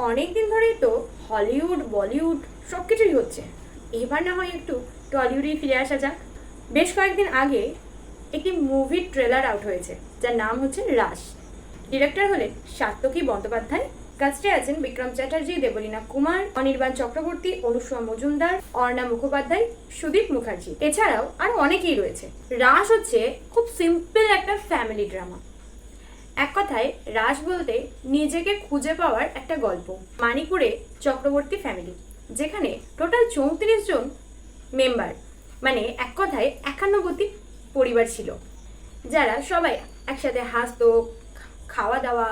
অনেক দিন ধরেই তো হলিউড বলিউড সব কিছুই হচ্ছে, এবার না হয় একটু টলিউডে ফিরে আসা যাক। বেশ কয়েকদিন আগে একটি মুভির ট্রেলার আউট হয়েছে, যার নাম হচ্ছে রাশ। ডিরেক্টর হলেন সাত্যকী বন্দ্যোপাধ্যায়, কাস্টে আছেন বিক্রম চ্যাটার্জি, দেবলীনা কুমার, অনির্বাণ চক্রবর্তী, অনুষ্কা মজুমদার, অর্ণা মুখোপাধ্যায়, সুদীপ মুখার্জি, এছাড়াও আরো অনেকেই রয়েছে। রাশ হচ্ছে খুব সিম্পল একটা ফ্যামিলি ড্রামা। এক কথায় রাশ বলতে নিজেকে খুঁজে পাওয়ার একটা গল্প। মানিকপুরে চক্রবর্তী ফ্যামিলি, যেখানে টোটাল 34 জন মেম্বার, মানে এক কথায় 91টি পরিবার ছিল, যারা সবাই একসাথে হাসতো, খাওয়া দাওয়া,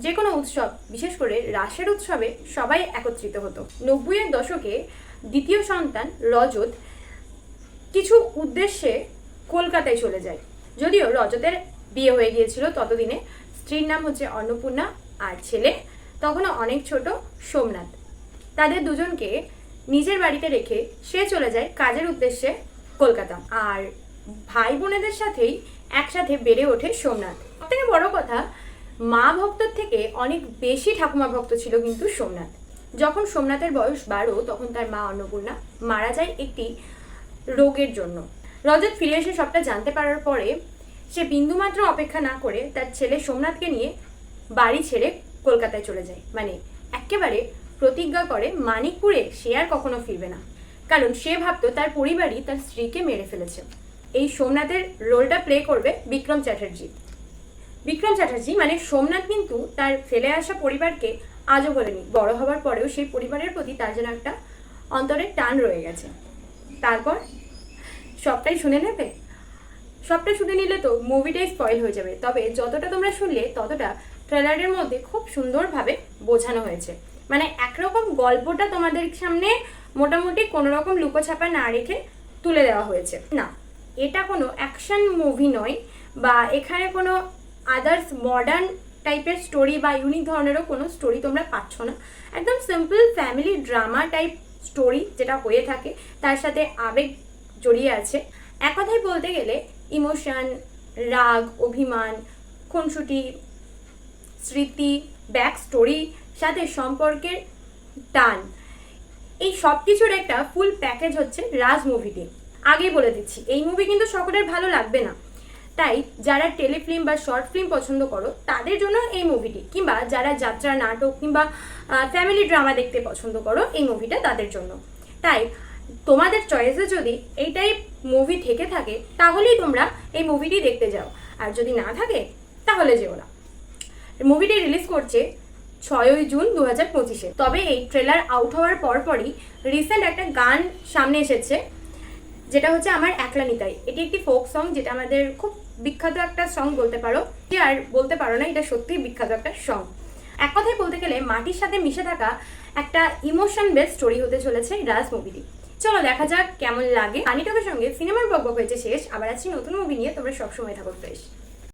যে কোনো উৎসব, বিশেষ করে রাসের উৎসবে সবাই একত্রিত হতো। 90-এর দশকে দ্বিতীয় সন্তান রজত কিছু উদ্দেশ্যে কলকাতায় চলে যায়। যদিও রজতের বিয়ে হয়ে গিয়েছিল ততদিনে, স্ত্রীর নাম হচ্ছে অন্নপূর্ণা, আর ছেলে তখনও অনেক ছোট সোমনাথ। তাদের দুজনকে নিজের বাড়িতে রেখে সে চলে যায় কাজের উদ্দেশ্যে কলকাতা, আর ভাই বোনেদের সাথেই একসাথে বেড়ে ওঠে সোমনাথ। সবথেকে বড় কথা, মা ভক্তর থেকে অনেক বেশি ঠাকুমা ভক্ত ছিল কিন্তু সোমনাথ। যখন সোমনাথের বয়স 12, তখন তার মা অন্নপূর্ণা মারা যায় একটি রোগের জন্য। রজত ফিরে এসে সবটা জানতে পারার পরে সে বিন্দুমাত্র অপেক্ষা না করে তার ছেলে সোমনাথকে নিয়ে বাড়ি ছেড়ে কলকাতায় চলে যায়। মানে একেবারে প্রতিজ্ঞা করে মানিকপুরে সে আর কখনো ফিরবে না, কারণ সে ভাবতো তার পরিবারই তার স্ত্রীকে মেরে ফেলেছে। এই সোমনাথের রোলটা প্লে করবে বিক্রম চ্যাটার্জি। বিক্রম চ্যাটার্জি মানে সোমনাথ কিন্তু তার ফেলে আসা পরিবারকে আজও বলেনি। বড় হওয়ার পরেও সেই পরিবারের প্রতি তার যেন একটা অন্তরের টান রয়ে গেছে। তারপর সবটাই শুনে নেবে? সবটা শুনে নিলে তো মুভিটাই স্পয়েল হয়ে যাবে। তবে যতটা তোমরা শুনলে ততটা ট্রেলারের মধ্যে খুব সুন্দরভাবে বোঝানো হয়েছে। মানে একরকম গল্পটা তোমাদের সামনে মোটামুটি কোনো রকম লুকোছাপা না রেখে তুলে দেওয়া হয়েছে। না, এটা কোনো অ্যাকশন মুভি নয়, বা এখানে কোনো আদার্স মডার্ন টাইপের স্টোরি বা ইউনিক ধরনেরও কোনো স্টোরি তোমরা পাচ্ছ না। একদম simple family drama type story যেটা হয়ে থাকে, তার সাথে আবেগ জড়িয়ে আছে। এক কথায় বলতে গেলে ইমোশন, রাগ, অভিমান, খুনসুটি, স্মৃতি, ব্যাক স্টোরি, সাথে সম্পর্কের টান, এই সব কিছুর একটা ফুল প্যাকেজ হচ্ছে রাজ মুভিটি। আগেই বলে দিচ্ছি, এই মুভি কিন্তু সকলের ভালো লাগবে না। তাই যারা টেলিফিল্ম বা শর্ট ফিল্ম পছন্দ করো তাদের জন্য এই মুভিটি, কিংবা যারা যাত্রা, নাটক কিংবা ফ্যামিলি ড্রামা দেখতে পছন্দ করো, এই মুভিটা তাদের জন্য। তাই তোমাদের চয়েসে যদি এই টাইপ মুভি থেকে থাকে তাহলেই তোমরা এই মুভিটি দেখতে যাও, আর যদি না থাকে তাহলে যেও না। মুভিটি রিলিজ করছে 6 জুন 2025-এ। তবে এই ট্রেলার আউট হওয়ার পরপরই রিসেন্ট একটা গান সামনে এসেছে, যেটা হচ্ছে আমার একলা নিতাই। এটি একটি ফোক সং, যেটা আমাদের খুব বিখ্যাত একটা সং বলতে পারো, আর বলতে পারো না, এটা সত্যিই বিখ্যাত একটা সং। এক কথায় বলতে গেলে মাটির সাথে মিশে থাকা একটা ইমোশন বেস স্টোরি হতে চলেছে রাজ মুভিটি। চলো দেখা যাক কেমন লাগে। আনিটকের সঙ্গে সিনেমার বকবক হয়েছে শেষ, আবার আছি নতুন মুভি নিয়ে। তোমরা সবসময় থাকো ফ্রেশ।